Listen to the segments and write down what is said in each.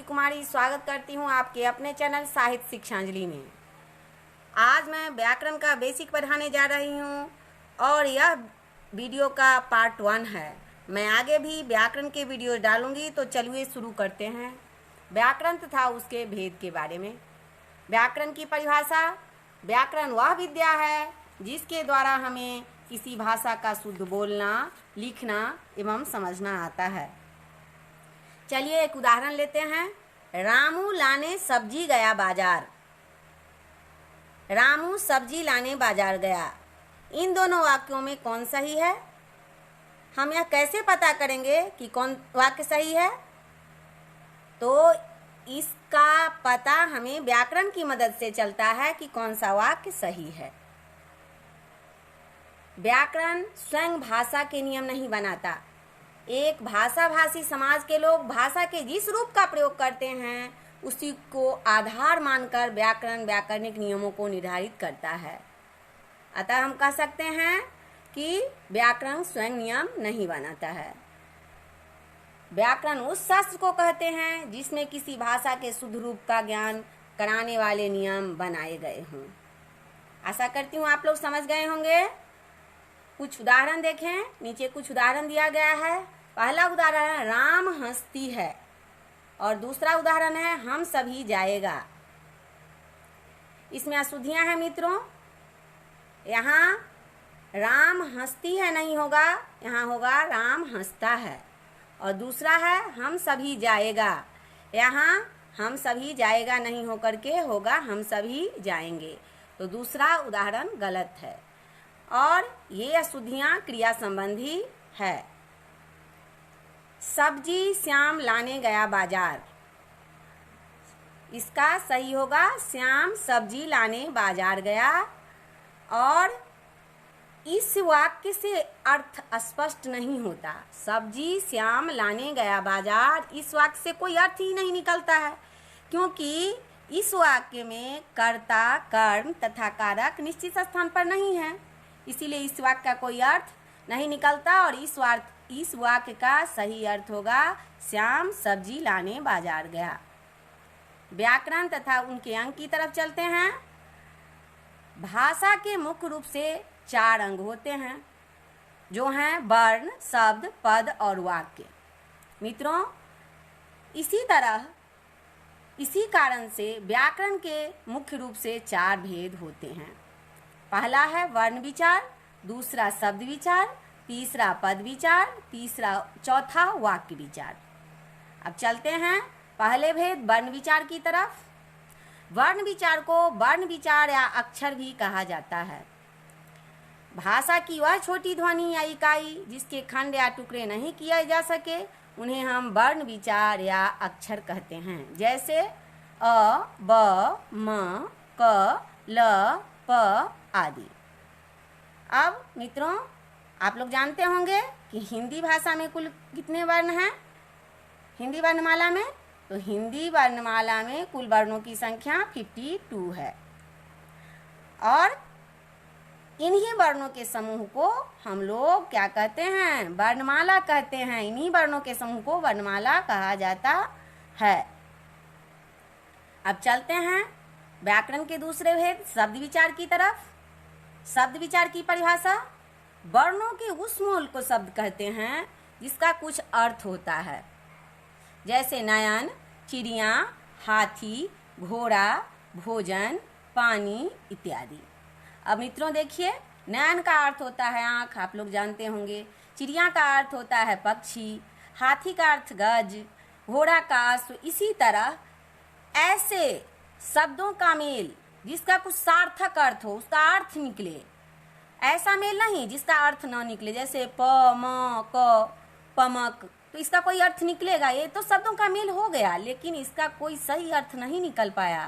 कुमारी स्वागत करती हूँ आपके अपने चैनल साहित्य शिक्षांजलि में। आज मैं व्याकरण का बेसिक पढ़ाने जा रही हूँ और यह वीडियो का पार्ट 1 है। मैं आगे भी व्याकरण के वीडियो डालूंगी, तो चलिए शुरू करते हैं व्याकरण तथा उसके भेद के बारे में। व्याकरण की परिभाषा। व्याकरण वह विद्या है जिसके द्वारा हमें किसी भाषा का शुद्ध बोलना, लिखना एवं समझना आता है। चलिए एक उदाहरण लेते हैं। रामू लाने सब्जी गया बाजार। रामू सब्जी लाने बाजार गया। इन दोनों वाक्यों में कौन सही है? हम यह कैसे पता करेंगे कि कौन वाक्य सही है? तो इसका पता हमें व्याकरण की मदद से चलता है कि कौन सा वाक्य सही है। व्याकरण स्वयं भाषा के नियम नहीं बनाता। एक भाषाभाषी समाज के लोग भाषा के जिस रूप का प्रयोग करते हैं उसी को आधार मानकर व्याकरण व्याकरणिक नियमों को निर्धारित करता है। अतः हम कह सकते हैं कि व्याकरण स्वयं नियम नहीं बनाता है। व्याकरण उस शास्त्र को कहते हैं जिसमें किसी भाषा के शुद्ध रूप का ज्ञान कराने वाले नियम बनाए गए हों। आशा करती हूँ आप लोग समझ गए होंगे। कुछ उदाहरण देखें, नीचे कुछ उदाहरण दिया गया है। पहला उदाहरण है राम हंसती है और दूसरा उदाहरण है हम सभी जाएगा। इसमें अशुद्धियां हैं मित्रों। यहाँ राम हंसती है नहीं होगा, यहाँ होगा राम हंसता है। और दूसरा है हम सभी जाएगा, यहाँ हम सभी जाएगा नहीं होकर के होगा हम सभी जाएंगे। तो दूसरा उदाहरण गलत है और ये अशुद्धियां क्रिया संबंधी है। सब्जी श्याम लाने गया बाजार। इसका सही होगा श्याम सब्जी लाने बाजार गया। और इस वाक्य से अर्थ स्पष्ट नहीं होता। सब्जी श्याम लाने गया बाजार, इस वाक्य से कोई अर्थ ही नहीं निकलता है, क्योंकि इस वाक्य में कर्ता, कर्म तथा कारक निश्चित स्थान पर नहीं है। इसीलिए इस वाक्य का कोई अर्थ नहीं निकलता और इस वाक्य का सही अर्थ होगा श्याम सब्जी लाने बाजार गया। व्याकरण तथा उनके अंग की तरफ चलते हैं। भाषा के मुख्य रूप से 4 अंग होते हैं, जो हैं वर्ण, शब्द, पद और वाक्य। मित्रों, इसी कारण से व्याकरण के मुख्य रूप से 4 भेद होते हैं। पहला है वर्ण विचार, दूसरा शब्द विचार, तीसरा पद विचार, चौथा वाक्य विचार। अब चलते हैं पहले भेद वर्ण विचार की तरफ। वर्ण विचार को वर्ण विचार या अक्षर भी कहा जाता है। भाषा की वह छोटी ध्वनि या इकाई जिसके खंड या टुकड़े नहीं किए जा सके उन्हें हम वर्ण विचार या अक्षर कहते हैं। जैसे अ, ब, म, क, ल, प आदि। अब मित्रों, आप लोग जानते होंगे कि हिंदी भाषा में कुल कितने वर्ण हैं हिंदी वर्णमाला में? तो हिंदी वर्णमाला में कुल वर्णों की संख्या 52 है और इन्हीं वर्णों के समूह को हम लोग क्या कहते हैं? वर्णमाला कहते हैं। इन्हीं वर्णों के समूह को वर्णमाला कहा जाता है। अब चलते हैं व्याकरण के दूसरे भेद शब्द विचार की तरफ। शब्द विचार की परिभाषा। वर्णों के उस मूल को शब्द कहते हैं जिसका कुछ अर्थ होता है, जैसे नयन, चिड़िया, हाथी, घोड़ा, भोजन, पानी इत्यादि। अब मित्रों देखिए, नयन का अर्थ होता है आँख, आप लोग जानते होंगे। चिड़िया का अर्थ होता है पक्षी, हाथी का अर्थ गज, घोड़ा का अश्व। इसी तरह ऐसे शब्दों का मेल जिसका कुछ सार्थक अर्थ हो, उसका अर्थ निकले, ऐसा मेल नहीं जिसका अर्थ न निकले। जैसे प, म, क, पमक, तो इसका कोई अर्थ निकलेगा? ये तो शब्दों का मेल हो गया, लेकिन इसका कोई सही अर्थ नहीं निकल पाया।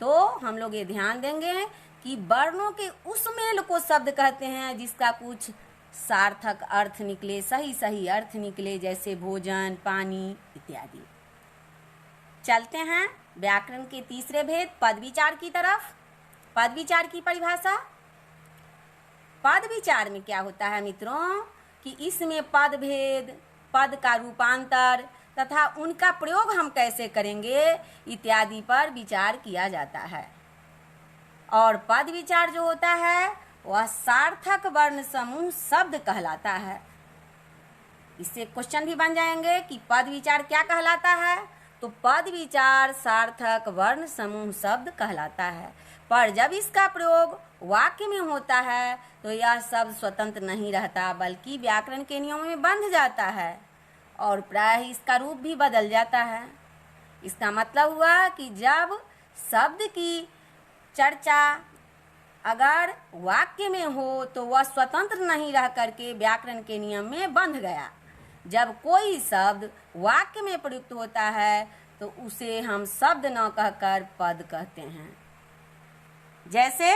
तो हम लोग ये ध्यान देंगे कि वर्णों के उस मेल को शब्द कहते हैं जिसका कुछ सार्थक अर्थ निकले, सही अर्थ निकले, जैसे भोजन, पानी इत्यादि। चलते हैं व्याकरण के तीसरे भेद पद विचार की तरफ। पद विचार की परिभाषा। पद विचार में क्या होता है मित्रों कि इसमें पद भेद, पद का रूपांतर तथा उनका प्रयोग हम कैसे करेंगे इत्यादि पर विचार किया जाता है। और पद विचार जो होता है वह सार्थक वर्ण समूह शब्द कहलाता है। इससे क्वेश्चन भी बन जाएंगे कि पद विचार क्या कहलाता है, तो पद विचार सार्थक वर्ण समूह शब्द कहलाता है। पर जब इसका प्रयोग वाक्य में होता है तो यह शब्द स्वतंत्र नहीं रहता बल्कि व्याकरण के नियमों में बंध जाता है और प्रायः इसका रूप भी बदल जाता है। इसका मतलब हुआ कि जब शब्द की चर्चा अगर वाक्य में हो तो वह स्वतंत्र नहीं रह करके व्याकरण के नियम में बंध गया। जब कोई शब्द वाक्य में प्रयुक्त होता है तो उसे हम शब्द न कहकर पद कहते हैं। जैसे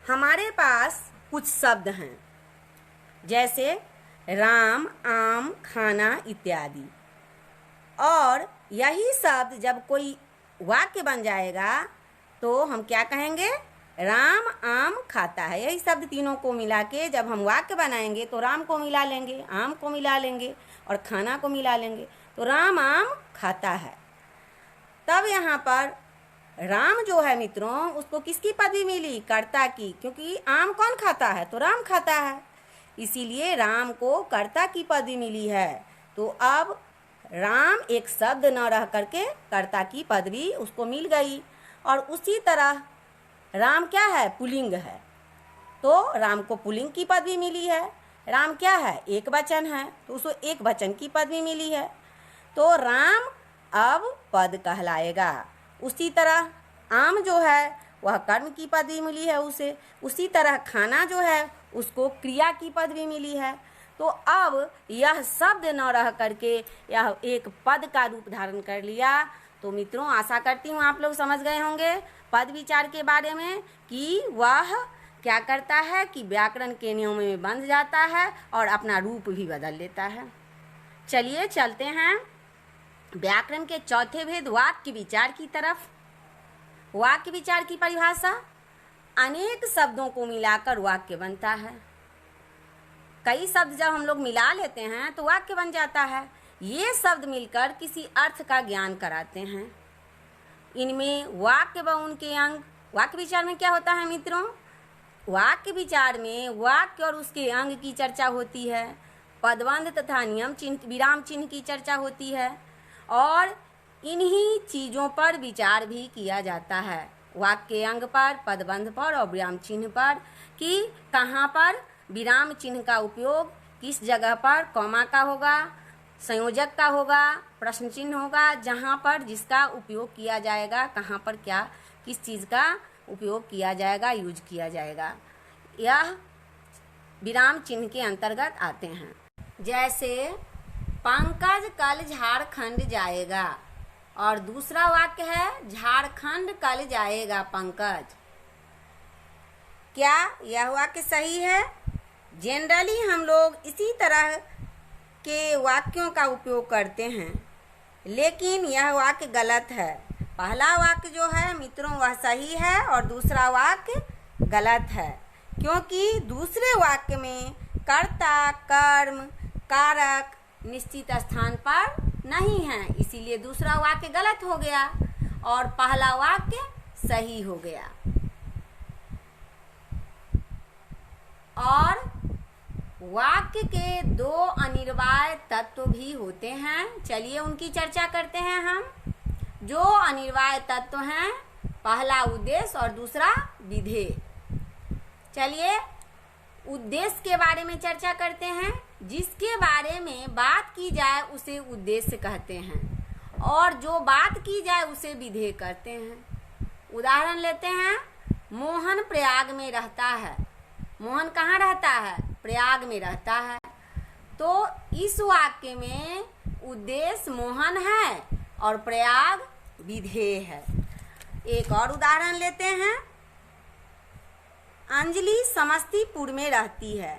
हमारे पास कुछ शब्द हैं, जैसे राम, आम, खाना इत्यादि, और यही शब्द जब कोई वाक्य बन जाएगा तो हम क्या कहेंगे, राम आम खाता है। यही शब्द तीनों को मिला के जब हम वाक्य बनाएंगे तो राम को मिला लेंगे, आम को मिला लेंगे और खाना को मिला लेंगे, तो राम आम खाता है। तब यहाँ पर राम जो है मित्रों उसको किसकी पदवी मिली, कर्ता की, क्योंकि आम कौन खाता है, तो राम खाता है, इसीलिए राम को कर्ता की पदवी मिली है। तो अब राम एक शब्द न रह करके कर्ता की पदवी उसको मिल गई। और उसी तरह राम क्या है, पुल्लिंग है, तो राम को पुल्लिंग की पदवी मिली है। राम क्या है, एक वचन है, तो उसको एक वचन की पदवी मिली है, तो राम अब पद कहलाएगा। उसी तरह आम जो है वह कर्म की पदवी मिली है उसे, उसी तरह खाना जो है उसको क्रिया की पदवी मिली है। तो अब यह शब्द न रह करके यह एक पद का रूप धारण कर लिया। तो मित्रों आशा करती हूँ आप लोग समझ गए होंगे पद विचार के बारे में कि वह क्या करता है कि व्याकरण के नियमों में बंध जाता है और अपना रूप भी बदल लेता है। चलिए चलते हैं व्याकरण के चौथे भेद वाक्य विचार की तरफ। वाक्य विचार की परिभाषा, अनेक शब्दों को मिलाकर वाक्य बनता है। कई शब्द जब हम लोग मिला लेते हैं तो वाक्य बन जाता है। ये शब्द मिलकर किसी अर्थ का ज्ञान कराते हैं। इनमें वाक्य व उनके अंग, वाक्य विचार में क्या होता है मित्रों, वाक्य विचार में वाक्य और उसके अंग की चर्चा होती है, पदबंध तथा नियम चिन्ह, विराम चिन्ह की चर्चा होती है और इन्हीं चीज़ों पर विचार भी किया जाता है, वाक्य अंग पर, पदबंध पर और विराम चिन्ह पर, कि कहाँ पर विराम चिन्ह का उपयोग किस जगह पर, कॉमा का होगा, संयोजक का होगा, प्रश्न चिन्ह होगा, जहाँ पर जिसका उपयोग किया जाएगा, कहाँ पर क्या किस चीज़ का उपयोग किया जाएगा, यूज किया जाएगा, यह विराम चिन्ह के अंतर्गत आते हैं। जैसे पंकज कल झारखंड जाएगा और दूसरा वाक्य है झारखंड कल जाएगा पंकज। क्या यह वाक्य सही है? जनरली हम लोग इसी तरह के वाक्यों का उपयोग करते हैं, लेकिन यह वाक्य गलत है। पहला वाक्य जो है मित्रों वह सही है और दूसरा वाक्य गलत है, क्योंकि दूसरे वाक्य में कर्ता, कर्म, कारक निश्चित स्थान पर नहीं है, इसीलिए दूसरा वाक्य गलत हो गया और पहला वाक्य सही हो गया। और वाक्य के दो अनिवार्य तत्व भी होते हैं, चलिए उनकी चर्चा करते हैं हम। जो अनिवार्य तत्व हैं, पहला उद्देश्य और दूसरा विधेय। चलिए उद्देश्य के बारे में चर्चा करते हैं। जिसके बारे में बात की जाए उसे उद्देश्य कहते हैं और जो बात की जाए उसे विधेय कहते हैं। उदाहरण लेते हैं, मोहन प्रयाग में रहता है। मोहन कहाँ रहता है? प्रयाग में रहता है। तो इस वाक्य में उद्देश्य मोहन है और प्रयाग विधेय है। एक और उदाहरण लेते हैं, अंजलि समस्तीपुर में रहती है।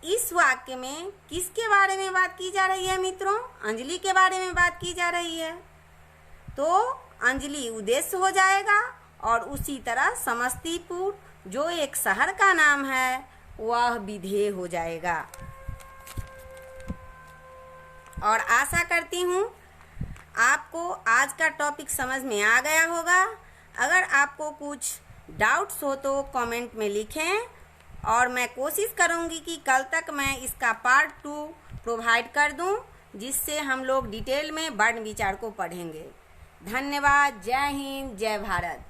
इस वाक्य में किसके बारे में बात की जा रही है मित्रों? अंजलि के बारे में बात की जा रही है, तो अंजलि उद्देश्य हो जाएगा और उसी तरह समस्तीपुर जो एक शहर का नाम है वह विधेय हो जाएगा। और आशा करती हूँ आपको आज का टॉपिक समझ में आ गया होगा। अगर आपको कुछ डाउट्स हो तो कमेंट में लिखें और मैं कोशिश करूँगी कि कल तक मैं इसका पार्ट 2 प्रोवाइड कर दूँ, जिससे हम लोग डिटेल में वर्ण विचार को पढ़ेंगे। धन्यवाद। जय हिंद, जय भारत।